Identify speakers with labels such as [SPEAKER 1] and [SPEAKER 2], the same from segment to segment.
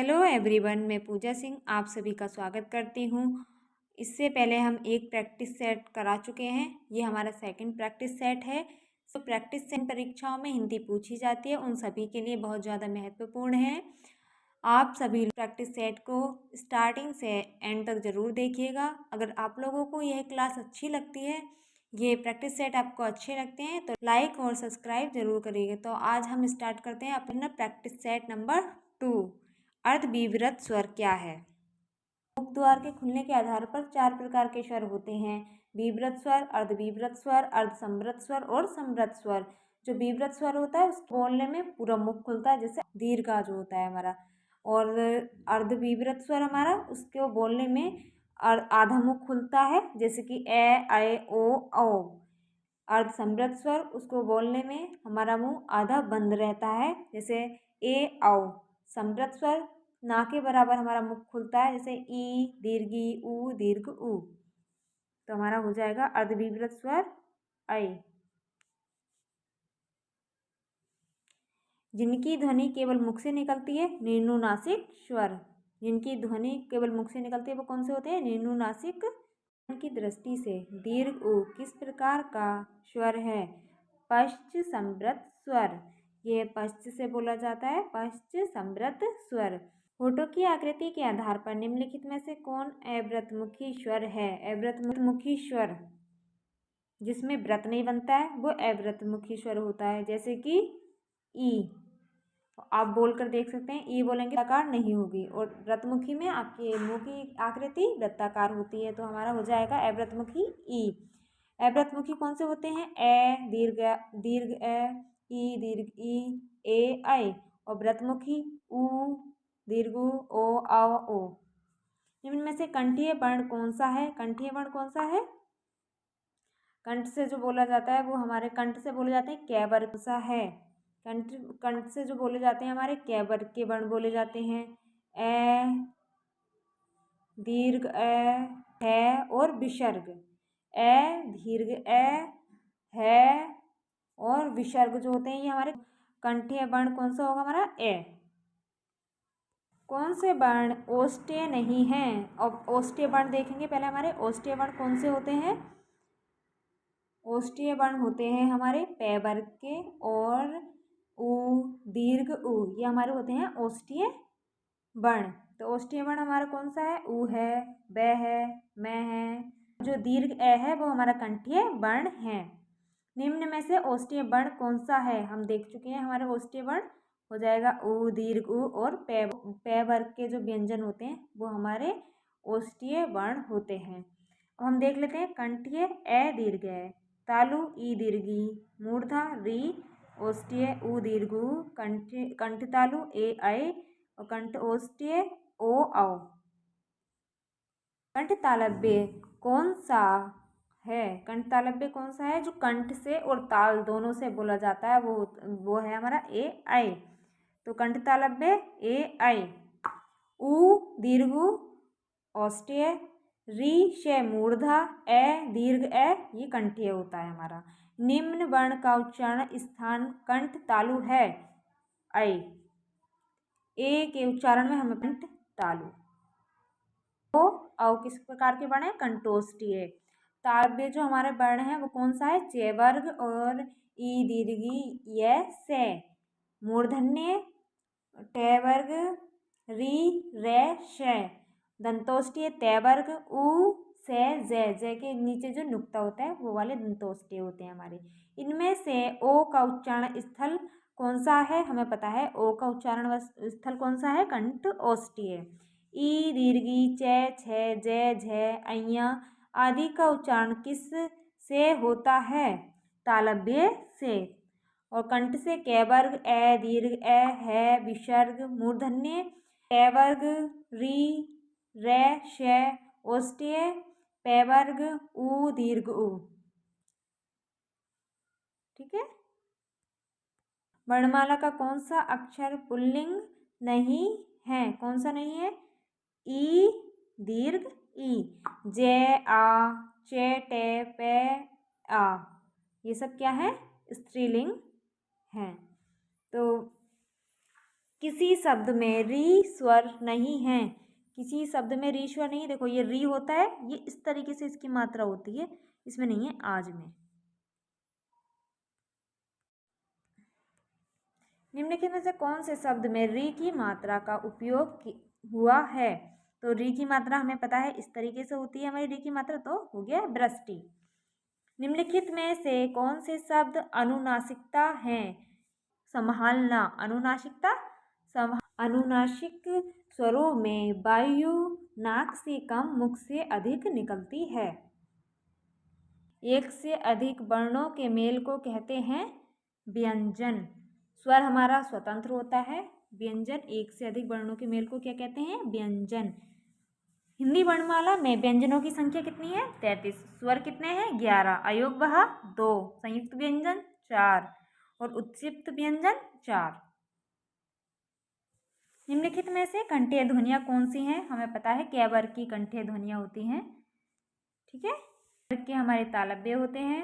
[SPEAKER 1] Hello everyone, मैं पूजा सिंह आप सभी का स्वागत करती हूँ। इससे पहले हम एक प्रैक्टिस सेट करा चुके हैं। ये हमारा सेकंड प्रैक्टिस सेट है। तो प्रैक्टिस सेट परीक्षाओं में हिंदी पूछी जाती है, उन सभी के लिए बहुत ज़्यादा महत्वपूर्ण है। आप सभी प्रैक्टिस सेट को स्टार्टिंग से एंड तक ज़रूर देखिएगा। अगर आप लोगों को यह क्लास अच्छी लगती है, ये प्रैक्टिस सेट आपको अच्छे लगते हैं तो लाइक और सब्सक्राइब जरूर करिएगा। तो आज हम स्टार्ट करते हैं अपना प्रैक्टिस सेट नंबर 2। अर्धविवृत स्वर क्या है। मुख द्वार के खुलने के आधार पर 4 प्रकार के स्वर होते हैं: विवृत स्वर, अर्धविवृत स्वर, अर्धसंवृत स्वर और संवृत स्वर। जो विवृत स्वर होता है उसको बोलने में पूरा मुख खुलता है, जैसे दीर्घा जो होता है हमारा। और अर्धविवृत स्वर हमारा उसको बोलने में आधा मुख खुलता है, जैसे कि ए, ऐ, ओ, औ। अर्धसंवृत स्वर उसको बोलने में हमारा मुंह आधा बंद रहता है, जैसे ए, औ। संवृत स्वर ना के बराबर हमारा मुख खुलता है, जैसे ई, दीर्घ ऊ, दीर्घ ऊ। तो हमारा हो जाएगा अर्धविवृत स्वर ऐ। जिनकी ध्वनि केवल मुख से निकलती है, निम्नुनासिक स्वर। जिनकी ध्वनि केवल मुख से निकलती है वो कौन से होते हैं? निम्नुनासिक। की दृष्टि से दीर्घ ऊ किस प्रकार का स्वर है? पश्च संवृत स्वर। ये पश्च से बोला जाता है, पश्च संवृत स्वर। होठों की आकृति के आधार पर निम्नलिखित में से कौन अव्रतमुखी स्वर है? अव्रतमुखी स्वर जिसमें व्रत नहीं बनता है वो अव्रतमुखी स्वर होता है, जैसे कि ई। आप बोलकर देख सकते हैं, ई बोलेंगे वृत्ताकार नहीं होगी, और व्रतमुखी में आपके मुंह की आकृति वृत्ताकार होती है, तो हमारा हो जाएगा अव्रतमुखी ई। अव्रतमुखी कौन से होते हैं? ए, दीर्घ ए, ई, दीर्घ ई, ए, ऐ। और व्रतमुखी ऊ, दीर्घ ऊ, ओ, औ, ओ। निम्न में से कंठीय वर्ण कौन सा है? कंठीय वर्ण कौन सा है? कंठ से जो बोला जाता है वो हमारे कंठ से बोले जाते हैं कै वर्ग सा है। कंठ से जो बोले जाते हैं हमारे कै वर्ग के वर्ण बोले जाते हैं। ए, दीर्घ ए, है और विसर्ग। ए, दीर्घ ए, है और विसर्ग जो होते हैं ये हमारे कंठीय वर्ण कौन सा होगा? हमारा ए। कौन से वर्ण ओष्ठ्य नहीं हैं? और ओष्ठ्य वर्ण देखेंगे पहले। हमारे ओष्ठ्य वर्ण कौन से होते हैं? ओष्ठ्य वर्ण होते हैं हमारे पै वर्ग के, और ऊ, दीर्घ ऊ, ये हमारे होते हैं ओष्ठ्य वर्ण। तो ओष्ठ्य वर्ण हमारा कौन सा है? ऊ है, बै है, मैं है। जो दीर्घ ए है वो हमारा कंठीय वर्ण है। निम्न में से ओष्ठ्य वर्ण कौन सा है? हम देख चुके हैं। हमारे ओष्ठ्य वर्ण हो जाएगा ऊ, दीर्घ ऊ और पै वर्ग के जो व्यंजन होते हैं वो हमारे ओष्ठ्य वर्ण होते हैं। अब हम देख लेते हैं कंठीय ए, दीर्घ ए, तालु ई, दीर्घी, मूर्धा री, ओष्ठ्य ऊ, दीर्घ ऊ, कंठ तालु ए, ऐ और कंठ ओष्ठ्य ओ, औ। कंठ तालव्य कौन सा है? कंठ तालव्य कौन सा है? जो कंठ से और ताल दोनों से बोला जाता है वो है हमारा ए, ऐ। तो कंठ तालव्य ए, ऐ। ऊ, दीर्घ ऊ, ओष्ठ्य, री से मूर्धा, ए, दीर्घ ए, ये कंठीय होता है हमारा। निम्न वर्ण का उच्चारण स्थान कंठ तालु है, ऐ। ए के उच्चारण में हमें कंठ तालु। ओ, औ किस प्रकार के वर्ण है? कंठोष्ठीय। तालव्य जो हमारे वर्ण है वो कौन सा है? चे वर्ग और ई, दीर्घी, य, से। मूर्धन्य टे वर्ग, री, रे, शे। दंतोष्ठीय तै वर्ग, ऊ, से, जय के नीचे जो नुक्ता होता है वो वाले दंतोष्ठीय होते हैं हमारे। इनमें से ओ का उच्चारण स्थल कौन सा है? हमें पता है ओ का उच्चारण स्थल कौन सा है? कंठ ओष्ठीय। ई, दीर्घी, चे, छे, जय, झे, ऐया आदि का उच्चारण किस से होता है? तालव्य से। और कंठ से कै वर्ग, ए, दीर्घ ए, है, विसर्ग, मूर्धन्य कै वर्ग, री, रे, शे, ओष्ठ्य, पै वर्ग, ऊ, दीर्घ ऊ। ठीक है। वर्णमाला का कौन सा अक्षर पुल्लिंग नहीं है? कौन सा नहीं है? ई, दीर्घ ई, जे, आ, चे, टे, पे, आ, ये सब क्या है? स्त्रीलिंग हैं। तो किसी शब्द में री स्वर नहीं है, किसी शब्द में री स्वर नहीं। देखो ये री होता है, ये इस तरीके से इसकी मात्रा होती है, इसमें नहीं है आज में। निम्नलिखित में से कौन से शब्द में री की मात्रा का उपयोग हुआ है? तो री की मात्रा हमें पता है इस तरीके से होती है हमारी री की मात्रा, तो हो गया वृष्टि। निम्नलिखित में से कौन से शब्द अनुनासिकता हैं? संभालना, अनुनासिकता, अनुनासिक स्वरों में वायु नाक से कम मुख से अधिक निकलती है। एक से अधिक वर्णों के मेल को कहते हैं व्यंजन। स्वर हमारा स्वतंत्र होता है, व्यंजन एक से अधिक वर्णों के मेल को क्या कहते हैं? व्यंजन। हिंदी वर्णमाला में व्यंजनों की संख्या कितनी है? 33। स्वर कितने हैं? 11। अयोगवह 2, संयुक्त व्यंजन 4 और उत्क्षिप्त व्यंजन 4। निम्नलिखित में से कंठीय ध्वनियाँ कौन सी हैं? हमें पता है क वर्ग की कंठीय ध्वनियाँ होती हैं, ठीक है। वर्ग के हमारे तालव्य होते हैं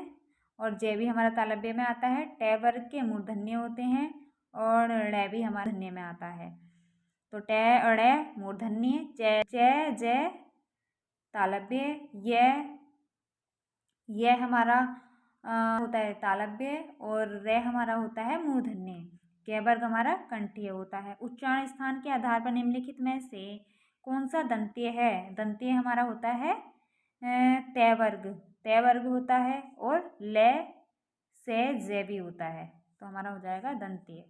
[SPEAKER 1] और जय भी हमारा तालव्य में आता है। ट वर्ग के मूर्धन्य होते हैं और ड़ भी हमारा धन्य में आता है। तो ट ड़ मूर्धन्य, च जय तालव्य, य हमारा होता है तालव्य और रे हमारा होता है मूर्धन्य। क वर्ग हमारा कंठीय होता है। उच्चारण स्थान के आधार पर निम्नलिखित में से कौन सा दंतीय है? दंतीय हमारा होता है त वर्ग होता है और ल से ज भी होता है, तो हमारा हो जाएगा दंतीय।